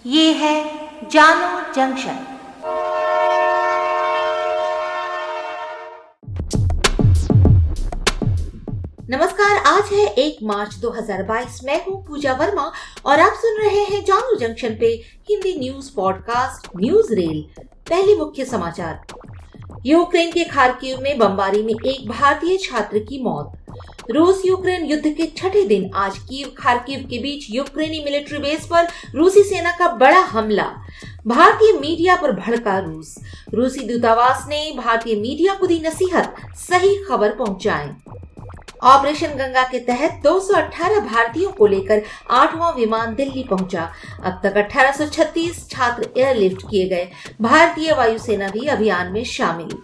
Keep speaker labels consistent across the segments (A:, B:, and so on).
A: ये है जानो जंक्शन। नमस्कार, आज है 1 मार्च 2022। मैं हूँ पूजा वर्मा और आप सुन रहे हैं जानो जंक्शन पे Hindi news podcast news rail. पहले मुख्य समाचार। यूक्रेन के खार्किव में बमबारी में एक भारतीय छात्र की मौत। रूस यूक्रेन युद्ध के छठे दिन आज कीव खार्किव के बीच यूक्रेनी मिलिट्री बेस पर रूसी सेना का बड़ा हमला। भारतीय मीडिया पर भड़का रूस। रूसी दूतावास ने भारतीय मीडिया को दी नसीहत, सही खबर पहुंचाएं। ऑपरेशन गंगा के तहत 218 भारतीयों को लेकर 8वां विमान दिल्ली पहुंचा। अब तक 1836 छात्र एयरलिफ्ट किए गए। भारतीय वायुसेना भी अभियान में शामिल।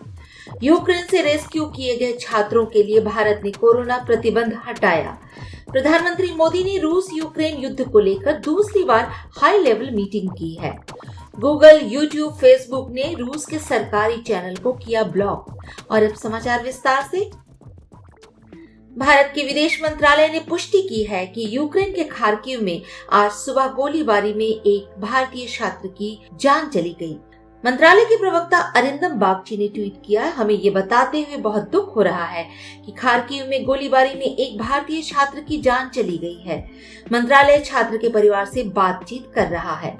A: यूक्रेन से रेस्क्यू किए गए छात्रों के लिए भारत ने कोरोना प्रतिबंध हटाया। प्रधानमंत्री मोदी ने रूस यूक्रेन युद्ध को लेकर दूसरी बार हाई लेवल मीटिंग की है। गूगल, यूट्यूब, फेसबुक ने रूस के सरकारी चैनल को किया ब्लॉक। और अब समाचार विस्तार से। भारत के विदेश मंत्रालय ने पुष्टि की है कि यूक्रेन के खार्किव में आज सुबह गोलीबारी में एक भारतीय छात्र की जान चली गई। मंत्रालय के प्रवक्ता अरिंदम बागची ने ट्वीट किया, हमें ये बताते हुए बहुत दुख हो रहा है कि खार्किव में गोलीबारी में एक भारतीय छात्र की जान चली गई है। मंत्रालय छात्र के परिवार से बातचीत कर रहा है।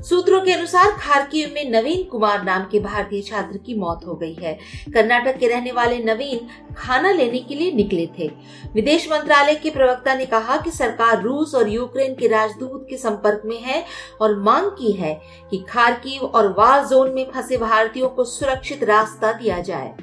A: सूत्रों के अनुसार खार्किव में नवीन कुमार नाम के भारतीय छात्र की मौत हो गई है। कर्नाटक के रहने वाले नवीन खाना लेने के लिए निकले थे। विदेश मंत्रालय के प्रवक्ता ने कहा कि सरकार रूस और यूक्रेन के राजदूत के संपर्क में है और मांग की है कि खार्किव और वार जोन में फंसे भारतीयों को सुरक्षित रास्ता दिया जाए।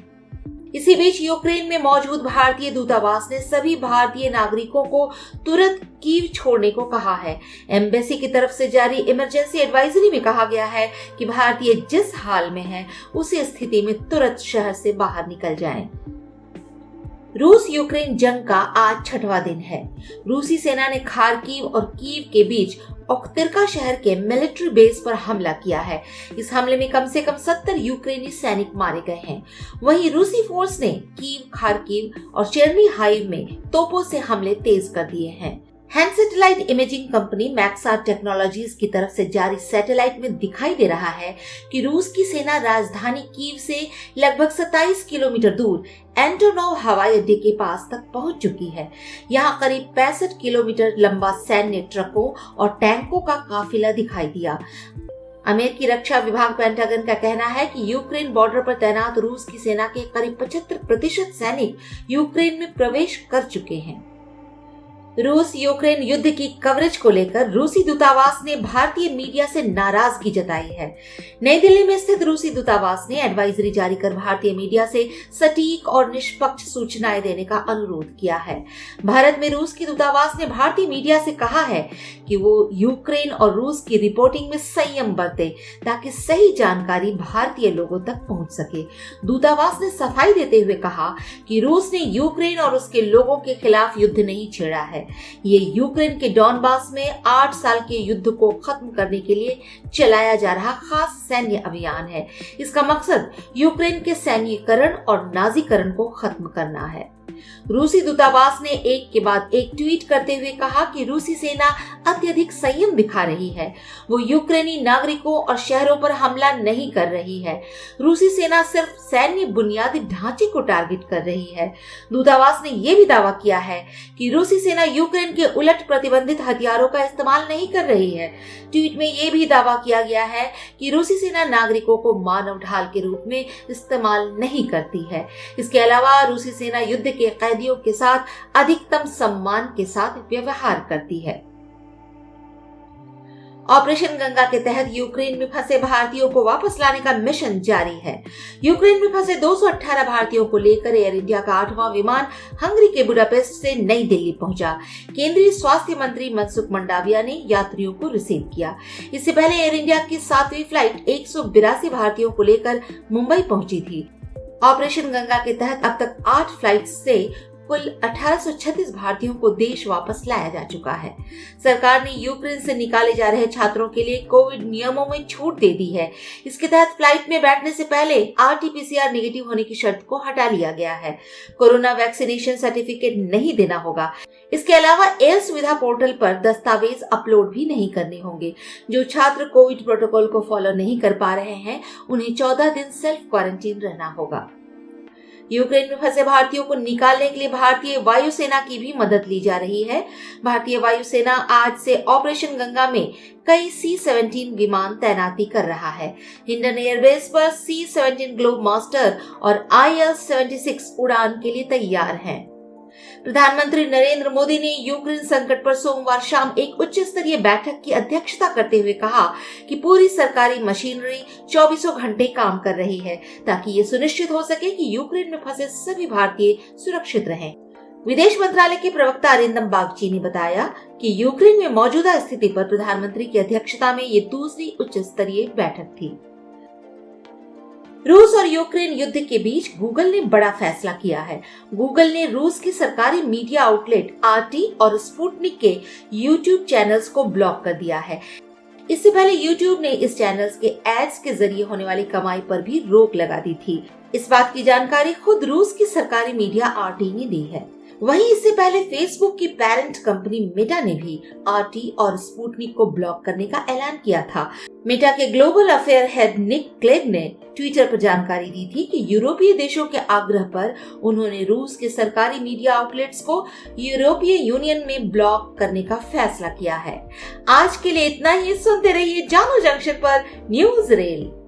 A: इसी बीच यूक्रेन में मौजूद भारतीय दूतावास ने सभी भारतीय नागरिकों को तुरंत कीव छोड़ने को कहा है। एम्बेसी की तरफ से जारी इमरजेंसी एडवाइजरी में कहा गया है कि भारतीय जिस हाल में हैं, उसी स्थिति में तुरंत शहर से बाहर निकल जाएं। रूस यूक्रेन जंग का आज छठवां दिन है। रूसी सेना ने खार्किव और कीव के बीच ओख्तिर्का शहर के मिलिट्री बेस पर हमला किया है। इस हमले में कम से कम 70 यूक्रेनी सैनिक मारे गए हैं। वहीं रूसी फोर्स ने कीव, खार्किव और चेर्निहाइव में तोपों से हमले तेज कर दिए हैं। Hand satellite imaging company Maxar technologies की तरफ से जारी सैटेलाइट में दिखाई दे रहा है कि रूस की सेना राजधानी कीव से लगभग 27 किलोमीटर दूर एंटोनोव हवाई अड्डे के पास तक पहुंच चुकी है। यहां करीब 65 किलोमीटर लंबा सैन्य ट्रकों और टैंकों का काफिला दिखाई दिया। अमेरिकी रक्षा विभाग पेंटागन का कहना है कि यूक्रेन बॉर्डर पर तैनात रूस की सेना के करीब 75% सैनिक यूक्रेन में प्रवेश कर चुके हैं। रूस यूक्रेन युद्ध की कवरेज को लेकर रूसी दूतावास ने भारतीय मीडिया से नाराजगी जताई है। नई दिल्ली में स्थित रूसी दूतावास ने एडवाइजरी जारी कर भारतीय मीडिया से सटीक और निष्पक्ष सूचनाएं देने का अनुरोध किया है। भारत में रूस की दूतावास ने भारतीय मीडिया से कहा है कि वो यूक्रेन और रूस की रिपोर्टिंग में संयम बरते ताकि सही जानकारी भारतीय लोगों तक पहुंच सके। दूतावास ने सफाई देते हुए कहा कि रूस ने यूक्रेन और उसके लोगों के खिलाफ युद्ध नहीं छेड़ा है। ये यूक्रेन के डॉनबास में 8 साल के युद्ध को खत्म करने के लिए चलाया जा रहा खास सैन्य अभियान है। इसका मकसद यूक्रेन के सैन्यीकरण और नाजीकरण को खत्म करना है। रूसी दूतावास ने एक के बाद एक ट्वीट करते हुए कहा कि रूसी सेना अत्यधिक संयम दिखा रही है। वो यूक्रेनी नागरिकों और शहरों पर हमला नहीं कर रही है। रूसी सेना सिर्फ सैन्य बुनियादी ढांचे को टारगेट कर रही है। दूतावास ने यह भी दावा किया है कि रूसी सेना यूक्रेन के उलट प्रतिबंधित हथियारों का इस्तेमाल नहीं कर रही है। ट्वीट में यह भी दावा किया गया है कि रूसी सेना नागरिकों को मानव ढाल के रूप में इस्तेमाल नहीं करती है। इसके अलावा रूसी सेना युद्ध के कैदियों के साथ अधिकतम सम्मान के साथ व्यवहार करती है। ऑपरेशन गंगा के तहत यूक्रेन में फंसे भारतीयों को वापस लाने का मिशन जारी है। यूक्रेन में फंसे 218 भारतीयों को लेकर एयर इंडिया का 8वां विमान हंगरी के बुडापेस्ट से नई दिल्ली पहुंचा। केंद्रीय स्वास्थ्य मंत्री मनसुख मंडाविया ने यात्रियों को रिसीव किया। इससे पहले एयर इंडिया की 7वीं फ्लाइट 182 भारतीयों को लेकर मुंबई पहुंची थी। ऑपरेशन गंगा के तहत अब तक 8 फ्लाइट से कुल 1836 भारतीयों को देश वापस लाया जा चुका है। सरकार ने यूक्रेन से निकाले जा रहे छात्रों के लिए कोविड नियमों में छूट दे दी है। इसके तहत फ्लाइट में बैठने से पहले RT-PCR नेगेटिव होने की शर्त को हटा लिया गया है। कोरोना वैक्सीनेशन सर्टिफिकेट नहीं देना होगा। इसके अलावा एयर सुविधा पोर्टल पर दस्तावेज अपलोड भी नहीं करने होंगे। जो छात्र कोविड प्रोटोकॉल को फॉलो नहीं कर पा रहे हैं, उन्हें 14 दिन सेल्फ क्वारंटीन रहना होगा। यूक्रेन में फंसे भारतीयों को निकालने के लिए भारतीय वायुसेना की भी मदद ली जा रही है। भारतीय वायुसेना आज से ऑपरेशन गंगा में कई C-17 विमान तैनाती कर रहा है। हिंडन एयरबेस पर C-17 ग्लोब मास्टर और IL-76 उड़ान के लिए तैयार हैं। प्रधानमंत्री नरेंद्र मोदी ने यूक्रेन संकट पर सोमवार शाम एक उच्च स्तरीय बैठक की अध्यक्षता करते हुए कहा कि पूरी सरकारी मशीनरी 24 घंटे काम कर रही है ताकि ये सुनिश्चित हो सके कि यूक्रेन में फंसे सभी भारतीय सुरक्षित रहें। विदेश मंत्रालय के प्रवक्ता अरिंदम बागची ने बताया कि यूक्रेन में मौजूदा स्थिति पर प्रधानमंत्री की अध्यक्षता में ये दूसरी उच्च स्तरीय बैठक थी। रूस और यूक्रेन युद्ध के बीच गूगल ने बड़ा फैसला किया है। गूगल ने रूस की सरकारी मीडिया आउटलेट RT और स्पुतनिक के YouTube चैनल्स को ब्लॉक कर दिया है। इससे पहले YouTube ने इस चैनल्स के एड्स के जरिए होने वाली कमाई पर भी रोक लगा दी थी। इस बात की जानकारी खुद रूस की सरकारी मीडिया RT ने दी है। वहीं इससे पहले फेसबुक की पेरेंट कंपनी मेटा ने भी RT और स्पुतनिक को ब्लॉक करने का ऐलान किया था। मेटा के ग्लोबल अफेयर हेड निक क्लेग ने ट्विटर पर जानकारी दी थी कि यूरोपीय देशों के आग्रह पर उन्होंने रूस के सरकारी मीडिया आउटलेट्स को यूरोपीय यूनियन में ब्लॉक करने का फैसला किया है। आज के लिए इतना ही। सुनते रहिए जानू जंक्शन पर न्यूज रेल।